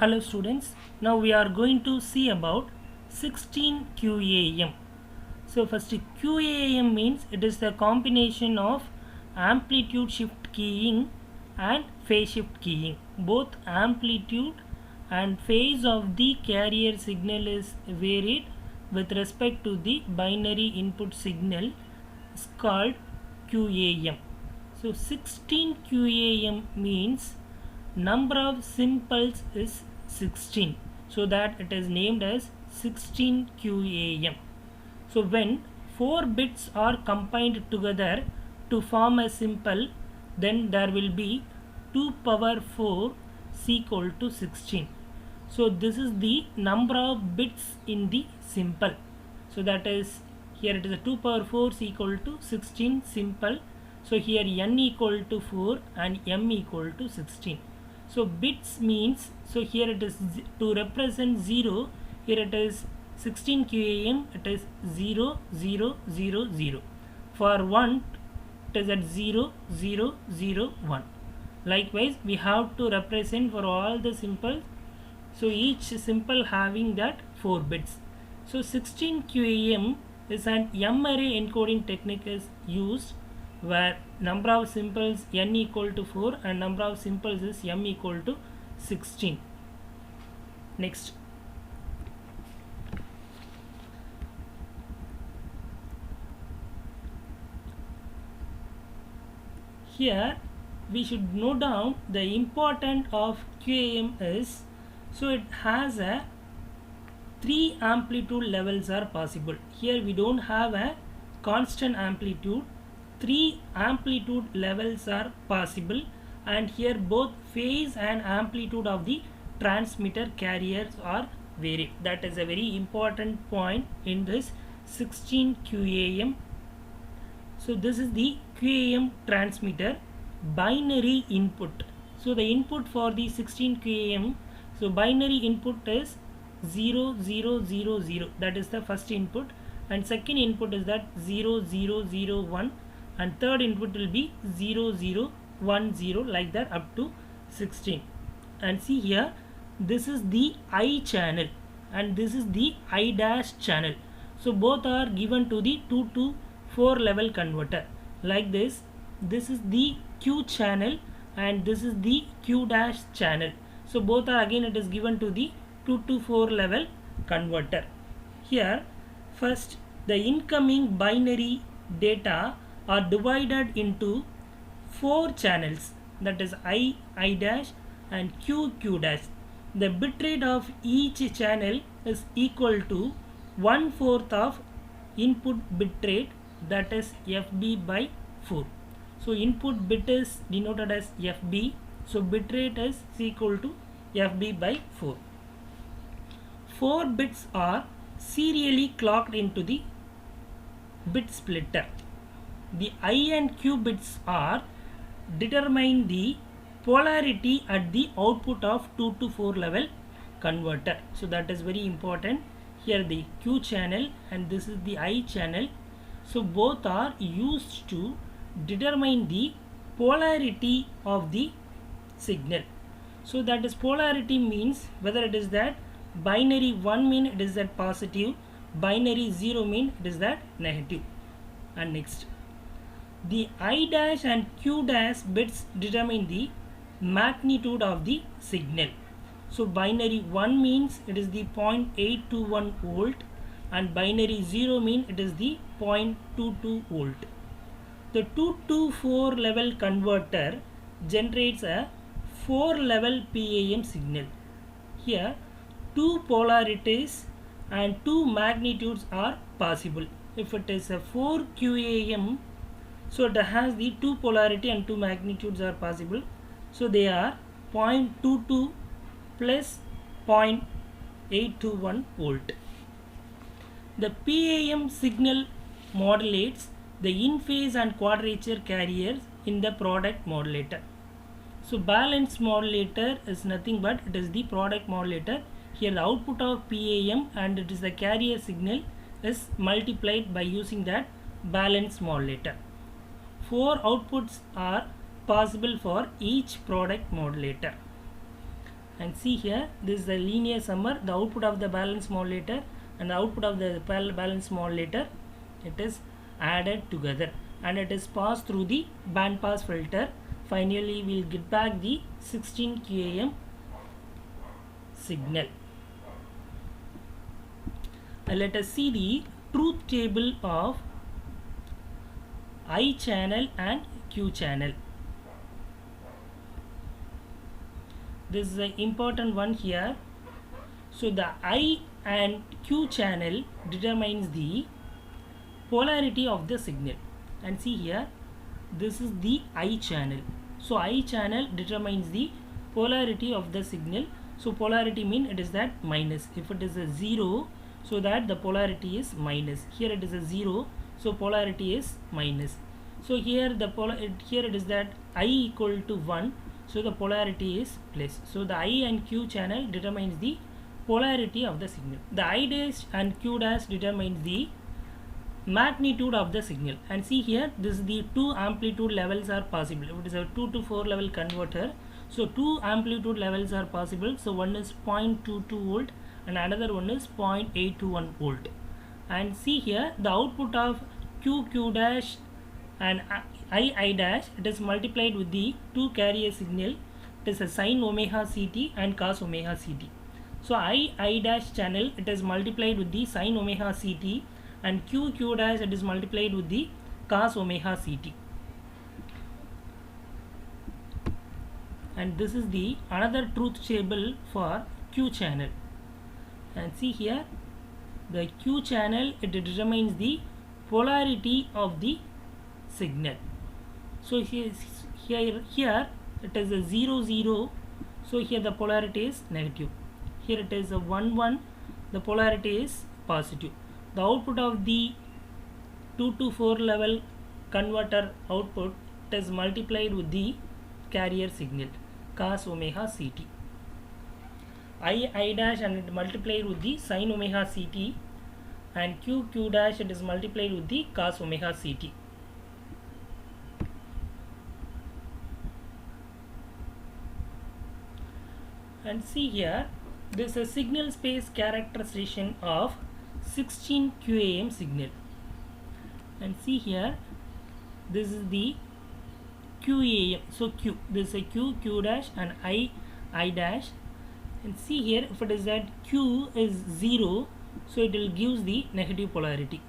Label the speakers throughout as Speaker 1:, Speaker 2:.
Speaker 1: Hello students, now we are going to see about 16 QAM. So first QAM means it is the combination of amplitude shift keying and phase shift keying. Both amplitude and phase of the carrier signal is varied with respect to the binary input signal is called QAM. So 16 QAM means number of simples is 16, so that it is named as 16 QAM. So when 4 bits are combined together to form a simple, then there will be 2 power 4 is equal to 16. So this is the number of bits in the simple. So that is, here it is a 2 power 4 is equal to 16 simple. So here n equal to 4 and m equal to 16. So bits means, so here it is to represent 0, here it is 16 QAM, it is 0 0 0 0. For 1 it is at 0 0 0 1. Likewise we have to represent for all the simples, so each simple having that 4 bits. So 16 QAM is an M array encoding technique is used, where number of simples n equal to 4 and number of simples is m equal to 16. Next, here we should note down the important of QAM is, so it has a 3 amplitude levels are possible. Here we don't have a constant amplitude, 3 amplitude levels are possible, and here both phase and amplitude of the transmitter carriers are varied. That is a very important point in this 16 QAM. So this is the QAM transmitter binary input. So the input for the 16 QAM, so binary input is 0 0 0 0, that is the first input, and second input is that 0 0 0 1, and third input will be 0 0 1 0, like that up to 16. And see here, this is the I channel and this is the I dash channel. So both are given to the 2 to 4 level converter. Like this is the Q channel and this is the Q dash channel. So both are, again it is given to the 2 to 4 level converter. Here first the incoming binary data are divided into 4 channels, that is I dash and Q dash. The bitrate of each channel is equal to 1/4 of input bitrate, that is FB by 4. So input bit is denoted as FB, so bitrate is equal to FB by 4. 4 bits are serially clocked into the bit splitter. The I and Q bits are determine the polarity at the output of 2 to 4 level converter. So that is very important. Here the Q channel and this is the I channel. So both are used to determine the polarity of the signal. So that is, polarity means whether it is that binary 1 mean it is that positive, binary 0 mean it is that negative. And next, the I dash and Q dash bits determine the magnitude of the signal. So binary 1 means it is the 0.821 volt and binary 0 mean it is the 0.22 volt. The 2 to 4 level converter generates a 4 level PAM signal. Here 2 polarities and 2 magnitudes are possible. If it is a 4 QAM, so it has the 2 polarity and 2 magnitudes are possible. So they are 0.22 plus 0.821 volt. The PAM signal modulates the in-phase and quadrature carriers in the product modulator. So balance modulator is nothing but it is the product modulator. Here the output of PAM and it is the carrier signal is multiplied by using that balance modulator. 4 outputs are possible for each product modulator. And see here, this is the linear summer, the output of the balance modulator and the output of the balance modulator, it is added together and it is passed through the band pass filter. Finally we will get back the 16 QAM signal. Let us see the truth table of I channel and Q channel. This is an important one here. So the I and Q channel determines the polarity of the signal. And see here, this is the I channel. So I channel determines the polarity of the signal. So polarity means it is that minus. If it is a 0, so that the polarity is minus. Here it is a 0, so polarity is minus. So here here it is that I equal to 1, so the polarity is plus. So the I and Q channel determines the polarity of the signal. The I dash and Q dash determines the magnitude of the signal. And see here, this is the two amplitude levels are possible. If it is a 2 to 4 level converter, so two amplitude levels are possible. So one is 0.22 volt and another one is 0.821 volt. And see here, the output of Q dash and I dash, it is multiplied with the two carrier signal. It is a sin omega ct and cos omega ct. So I dash channel, it is multiplied with the sin omega ct, and Q dash, it is multiplied with the cos omega ct. And this is the another truth table for Q channel. And see here, the Q channel, it determines the polarity of the signal. So here it is a 0 0, so here the polarity is negative. Here it is a 1 1, the polarity is positive. The output of the 2 to 4 level converter output, it is multiplied with the carrier signal cos omega ct. I dash, and it multiplied with the sin omega ct, and Q dash, it is multiplied with the cos omega ct. And see here, this is a signal space characterization of 16 QAM signal. And see here, this is the QAM. So Q, this is a Q dash and I dash. And see here, if it is that Q is 0, so it will gives the negative polarity.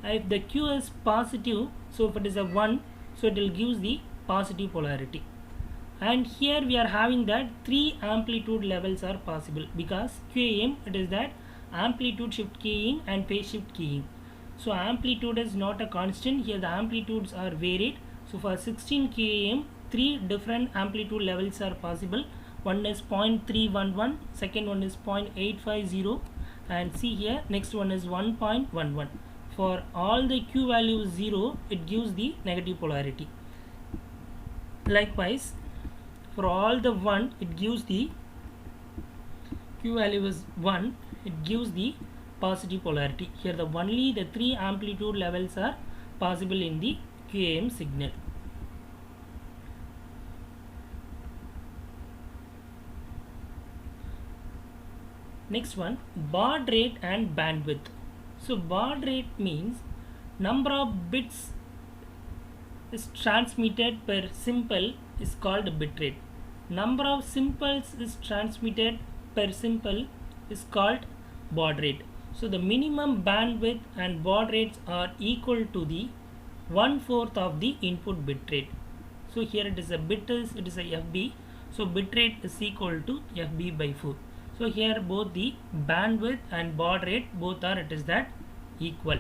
Speaker 1: If the Q is positive, so if it is a 1, so it will gives the positive polarity. And here we are having that three amplitude levels are possible, because QAM, it is that amplitude shift keying and phase shift keying. So amplitude is not a constant, here the amplitudes are varied. So for 16 QAM, three different amplitude levels are possible. One is 0.311, second one is 0.850, and see here, next one is 1.11. For all the Q value is 0, it gives the negative polarity. Likewise, for all the 1, it gives the Q value is 1, it gives the positive polarity. Here the only the three amplitude levels are possible in the QAM signal. Next one, baud rate and bandwidth. So baud rate means number of bits is transmitted per symbol is called bit rate. Number of symbols is transmitted per symbol is called baud rate. So the minimum bandwidth and baud rates are equal to the 1/4 of the input bit rate. So here it is a it is a FB. So bit rate is equal to FB by 4. So here both the bandwidth and baud rate, both are it is that equal.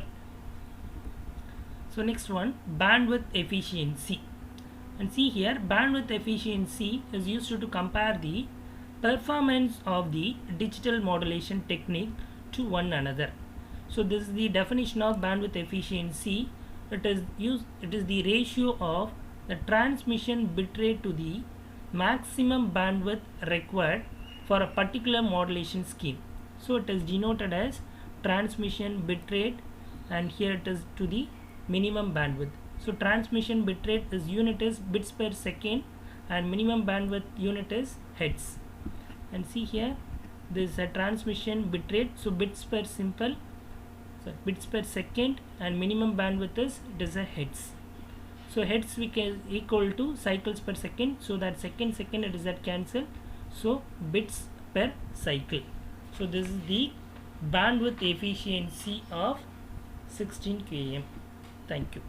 Speaker 1: So next one, bandwidth efficiency. And see here, bandwidth efficiency is used to compare the performance of the digital modulation technique to one another. So this is the definition of bandwidth efficiency. It is the ratio of the transmission bitrate to the maximum bandwidth required for a particular modulation scheme. So it is denoted as transmission bitrate, and here it is to the minimum bandwidth. So transmission bitrate is unit is bits per second and minimum bandwidth unit is hertz. and see here this is a transmission bit rate, so bits per simple, so bits per second, and minimum bandwidth is it is a hertz. So hertz we can equal to cycles per second, so that second it is that cancel, so bits per cycle. So this is the bandwidth efficiency of 16 QAM. Thank you.